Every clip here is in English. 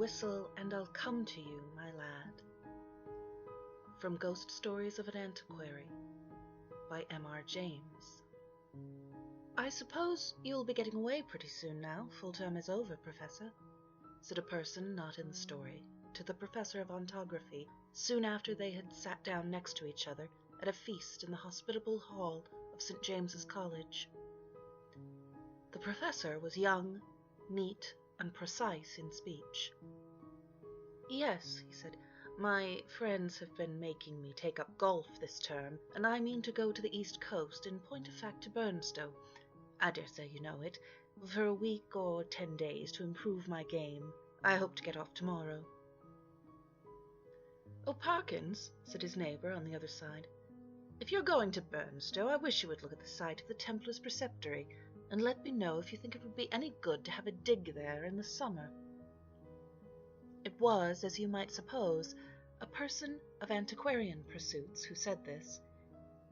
whistle and I'll come to you, my lad. From Ghost Stories of an Antiquary by M.R. James. I suppose you'll be getting away pretty soon now. Full term is over, Professor, said a person not in the story to the Professor of Ontography soon after they had sat down next to each other at a feast in the hospitable hall of St. James's College. The Professor was young, neat, and precise in speech. Yes, he said, my friends have been making me take up golf this term, and I mean to go to the East Coast, in point of fact to Burnstow. I dare say you know it, for a week or 10 days to improve my game. I hope to get off tomorrow. Oh, Parkins, said his neighbour on the other side, if you're going to Burnstow, I wish you would look at the site of the Templars' Preceptory, and let me know if you think it would be any good to have a dig there in the summer. It was, as you might suppose, a person of antiquarian pursuits who said this,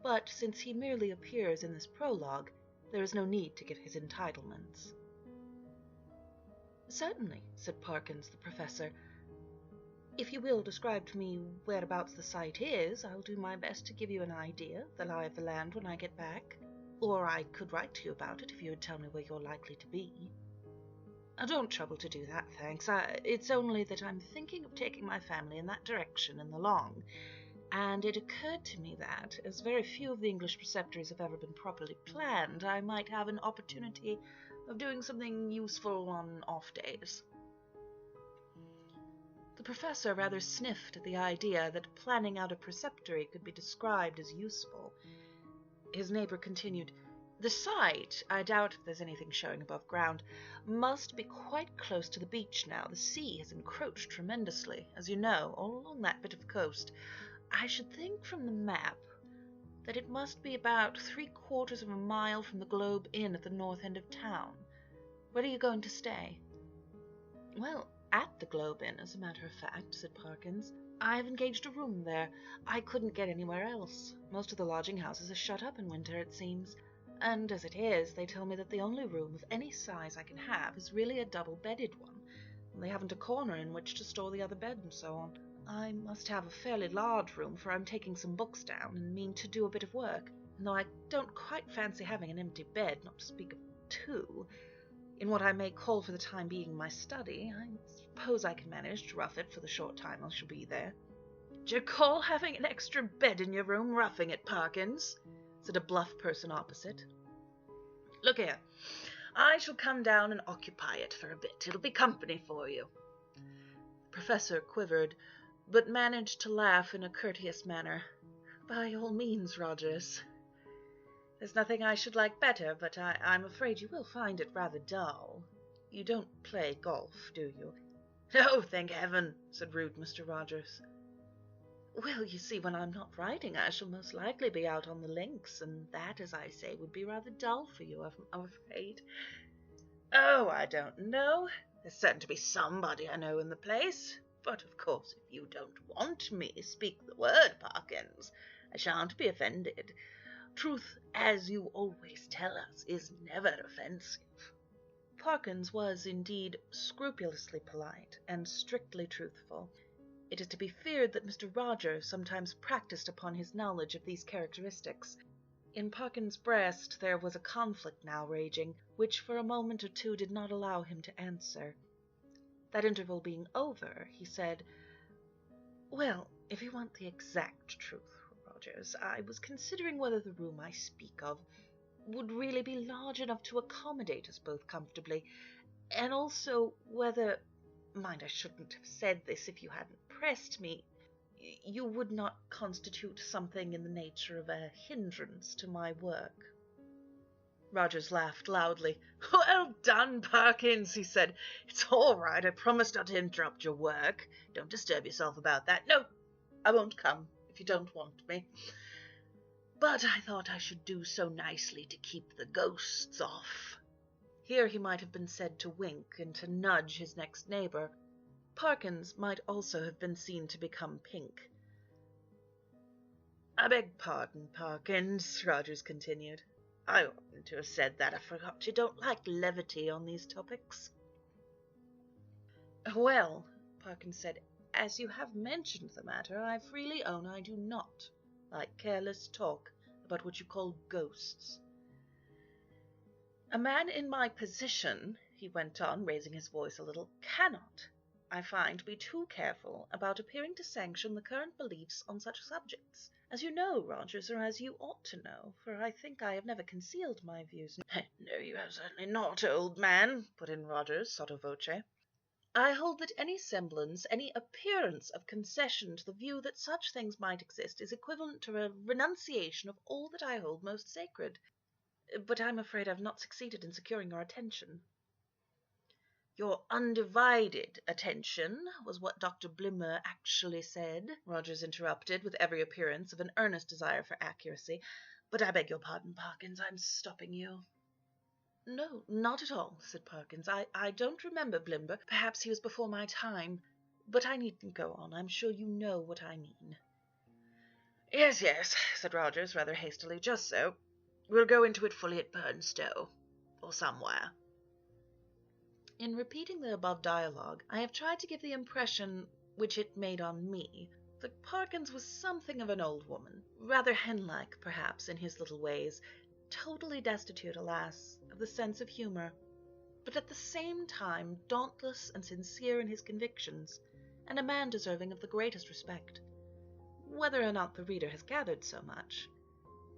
but since he merely appears in this prologue, there is no need to give his entitlements. Certainly, said Parkins the Professor. If you will describe to me whereabouts the site is, I'll do my best to give you an idea of the lie of the land when I get back. Or I could write to you about it if you would tell me where you're likely to be. Don't trouble to do that, thanks. It's only that I'm thinking of taking my family in that direction in the long, and it occurred to me that, as very few of the English preceptories have ever been properly planned, I might have an opportunity of doing something useful on off days. The Professor rather sniffed at the idea that planning out a preceptory could be described as useful. His neighbour continued, the site, I doubt if there's anything showing above ground, must be quite close to the beach now. The sea has encroached tremendously, as you know, all along that bit of coast. I should think from the map that it must be about 3/4 of a mile from the Globe Inn at the north end of town. Where are you going to stay? Well, at the Globe Inn, as a matter of fact, said Parkins. I've engaged a room there. I couldn't get anywhere else. Most of the lodging houses are shut up in winter, it seems. And as it is, they tell me that the only room of any size I can have is really a double-bedded one, and they haven't a corner in which to store the other bed and so on. I must have a fairly large room, for I'm taking some books down and mean to do a bit of work, and though I don't quite fancy having an empty bed, not to speak of two, in what I may call for the time being my study, I suppose I can manage to rough it for the short time I shall be there. Do you call having an extra bed in your room roughing it, Parkins? Said a bluff person opposite. Look here, I shall come down and occupy it for a bit. It'll be company for you. The Professor quivered, but managed to laugh in a courteous manner. By all means, Rogers. There's nothing I should like better, but I'm afraid you will find it rather dull. You don't play golf, do you? No, thank heaven, said rude Mr. Rogers. Well, you see, when I'm not writing, I shall most likely be out on the links, and that, as I say, would be rather dull for you, I'm afraid. Oh, I don't know. There's certain to be somebody I know in the place. But, of course, if you don't want me, speak the word, Parkins. I shan't be offended. Truth, as you always tell us, is never offensive. Parkins was, indeed, scrupulously polite and strictly truthful. It is to be feared that Mr. Rogers sometimes practised upon his knowledge of these characteristics. In Parkins' breast there was a conflict now raging, which for a moment or two did not allow him to answer. That interval being over, he said, Well, if you want the exact truth, Rogers, I was considering whether the room I speak of would really be large enough to accommodate us both comfortably, and also whether, mind, I shouldn't have said this if you hadn't pressed me, you would not constitute something in the nature of a hindrance to my work. Rogers laughed loudly. Well done, Parkins, he said. It's all right. I promise not to interrupt your work. Don't disturb yourself about that. No, I won't come if you don't want me. But I thought I should do so nicely to keep the ghosts off. Here he might have been said to wink and to nudge his next neighbour. Parkins might also have been seen to become pink. I beg pardon, Parkins, Rogers continued. I oughtn't to have said that. I forgot you don't like levity on these topics. Well, Parkins said. "As you have mentioned the matter, I freely own I do not like careless talk about what you call ghosts. A man in my position," he went on, raising his voice a little, "cannot, I find, be too careful about appearing to sanction the current beliefs on such subjects. As you know, Rogers, or as you ought to know, for I think I have never concealed my views—" "No, you have certainly not, old man," put in Rogers, sotto voce. "I hold that any semblance, any appearance of concession to the view that such things might exist is equivalent to a renunciation of all that I hold most sacred. But I'm afraid I've not succeeded in securing your attention." "Your undivided attention was what Dr. Blimmer actually said," Rogers interrupted, with every appearance of an earnest desire for accuracy. "But I beg your pardon, Parkins, I'm stopping you." "No, not at all," said Parkins. I don't remember Blimber. Perhaps he was before my time. But I needn't go on. I'm sure you know what I mean." Yes, said Rogers, rather hastily. "Just so. We'll go into it fully at Burnstow, or somewhere." In repeating the above dialogue, I have tried to give the impression which it made on me that Parkins was something of an old woman, rather hen-like, perhaps, in his little ways, totally destitute, alas, of the sense of humour, but at the same time dauntless and sincere in his convictions, and a man deserving of the greatest respect. Whether or not the reader has gathered so much,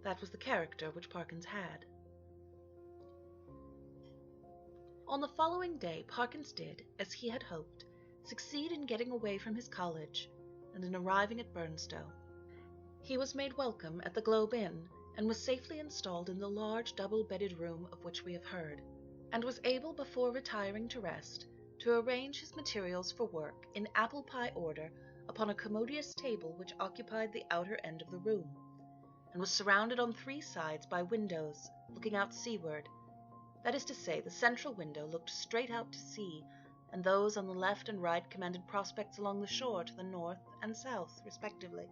that was the character which Parkins had. On the following day, Parkins did, as he had hoped, succeed in getting away from his college, and in arriving at Burnstow. He was made welcome at the Globe Inn, and was safely installed in the large double-bedded room of which we have heard, and was able, before retiring to rest, to arrange his materials for work in apple-pie order upon a commodious table which occupied the outer end of the room, and was surrounded on 3 sides by windows looking out seaward. That is to say, the central window looked straight out to sea, and those on the left and right commanded prospects along the shore to the north and south, respectively.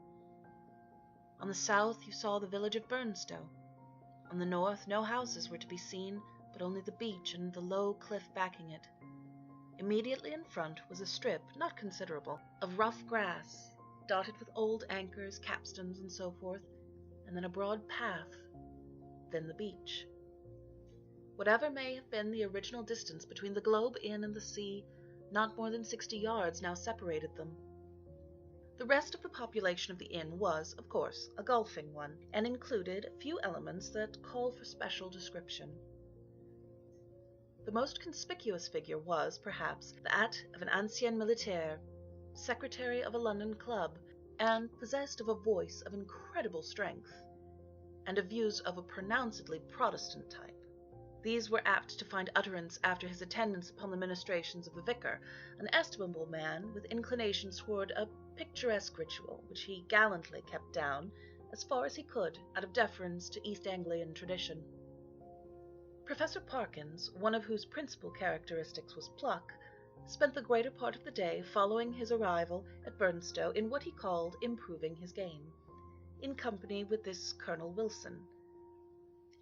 On the south you saw the village of Burnstow. On the north no houses were to be seen, but only the beach and the low cliff backing it. Immediately in front was a strip, not considerable, of rough grass, dotted with old anchors, capstans, and so forth, and then a broad path, then the beach. Whatever may have been the original distance between the Globe Inn and the sea, not more than 60 yards now separated them. The rest of the population of the inn was, of course, a golfing one, and included a few elements that call for special description. The most conspicuous figure was, perhaps, that of an ancien militaire, secretary of a London club, and possessed of a voice of incredible strength, and of views of a pronouncedly Protestant type. These were apt to find utterance after his attendance upon the ministrations of the vicar, an estimable man with inclinations toward a picturesque ritual, which he gallantly kept down, as far as he could, out of deference to East Anglian tradition. Professor Parkins, one of whose principal characteristics was pluck, spent the greater part of the day following his arrival at Burnstow in what he called improving his game, in company with this Colonel Wilson.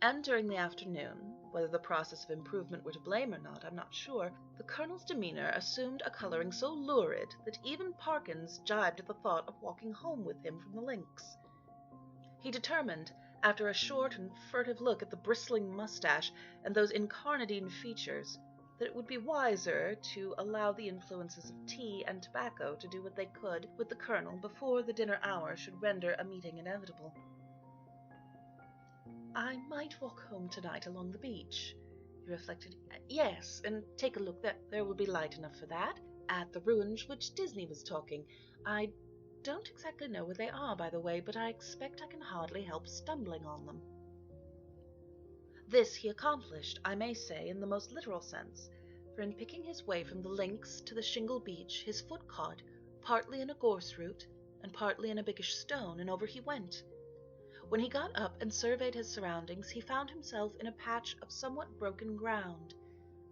And during the afternoon, whether the process of improvement were to blame or not, I'm not sure, the Colonel's demeanour assumed a colouring so lurid that even Parkins jibed at the thought of walking home with him from the links. He determined, after a short and furtive look at the bristling moustache and those incarnadine features, that it would be wiser to allow the influences of tea and tobacco to do what they could with the Colonel before the dinner hour should render a meeting inevitable. "I might walk home tonight along the beach," he reflected. "Yes, and take a look, there will be light enough for that, at the ruins which Disney was talking. I don't exactly know where they are, by the way, but I expect I can hardly help stumbling on them." This he accomplished, I may say, in the most literal sense, for in picking his way from the links to the shingle beach, his foot caught, partly in a gorse root, and partly in a biggish stone, and over he went. When he got up and surveyed his surroundings, he found himself in a patch of somewhat broken ground,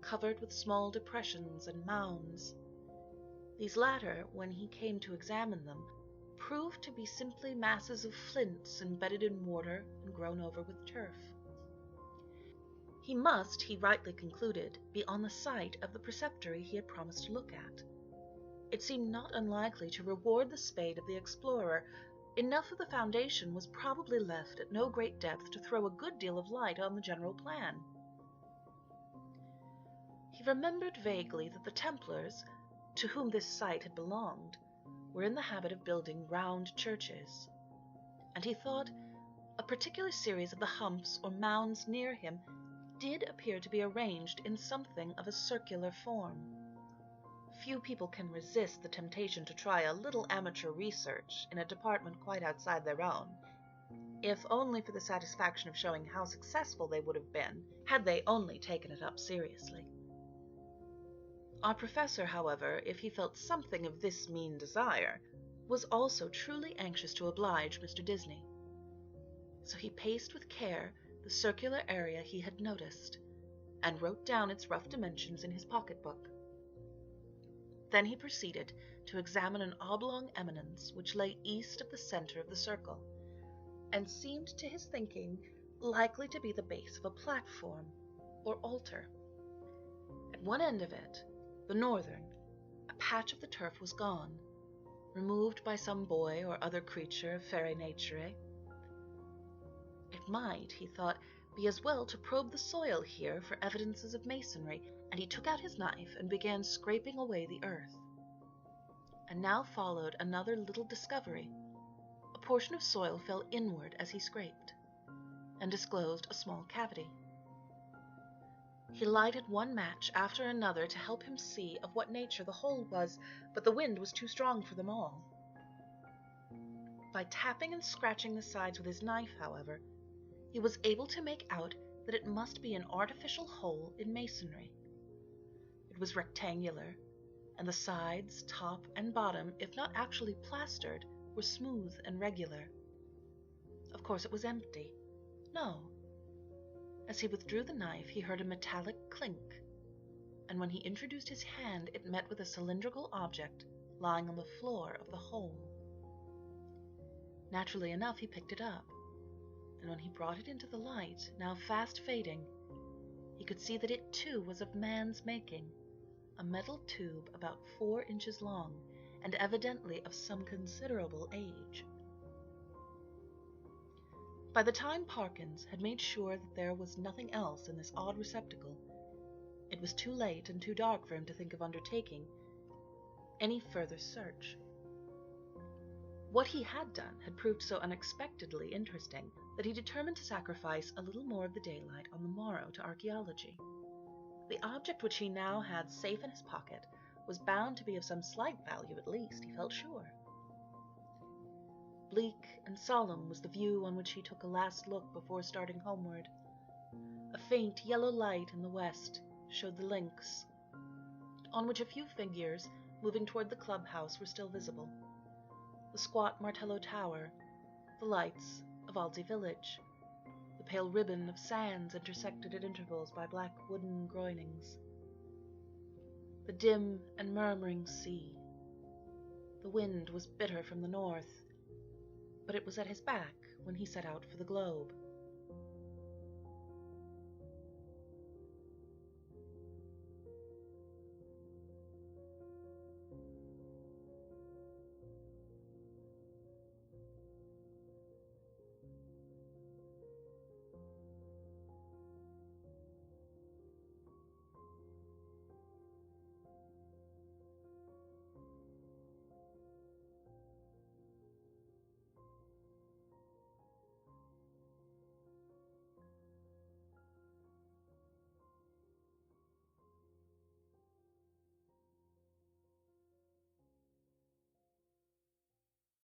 covered with small depressions and mounds. These latter, when he came to examine them, proved to be simply masses of flints embedded in mortar and grown over with turf. He must, he rightly concluded, be on the site of the preceptory he had promised to look at. It seemed not unlikely to reward the spade of the explorer. Enough of the foundation was probably left at no great depth to throw a good deal of light on the general plan. He remembered vaguely that the Templars, to whom this site had belonged, were in the habit of building round churches, and he thought a particular series of the humps or mounds near him did appear to be arranged in something of a circular form. Few people can resist the temptation to try a little amateur research in a department quite outside their own, if only for the satisfaction of showing how successful they would have been had they only taken it up seriously. Our professor, however, if he felt something of this mean desire, was also truly anxious to oblige Mr. Disney. So he paced with care the circular area he had noticed, and wrote down its rough dimensions in his pocketbook. Then he proceeded to examine an oblong eminence which lay east of the center of the circle, and seemed to his thinking likely to be the base of a platform or altar. At one end of it, the northern, a patch of the turf was gone, removed by some boy or other creature of fairy nature. It might, he thought, be as well to probe the soil here for evidences of masonry, and he took out his knife and began scraping away the earth. And now followed another little discovery. A portion of soil fell inward as he scraped, and disclosed a small cavity. He lighted one match after another to help him see of what nature the hole was, but the wind was too strong for them all. By tapping and scratching the sides with his knife, however, he was able to make out that it must be an artificial hole in masonry. It was rectangular, and the sides, top, and bottom, if not actually plastered, were smooth and regular. Of course it was empty. No. As he withdrew the knife, he heard a metallic clink, and when he introduced his hand, it met with a cylindrical object lying on the floor of the hole. Naturally enough, he picked it up, and when he brought it into the light, now fast fading, he could see that it too was of man's making, a metal tube about 4 inches long, and evidently of some considerable age. By the time Parkins had made sure that there was nothing else in this odd receptacle, it was too late and too dark for him to think of undertaking any further search. What he had done had proved so unexpectedly interesting that he determined to sacrifice a little more of the daylight on the morrow to archaeology. The object which he now had safe in his pocket was bound to be of some slight value at least, he felt sure. Bleak and solemn was the view on which he took a last look before starting homeward. A faint yellow light in the west showed the links, on which a few figures moving toward the clubhouse were still visible. The squat Martello Tower, the lights of Aldsey Village, the pale ribbon of sands intersected at intervals by black wooden groinings, the dim and murmuring sea. The wind was bitter from the north, but it was at his back when he set out for the globe.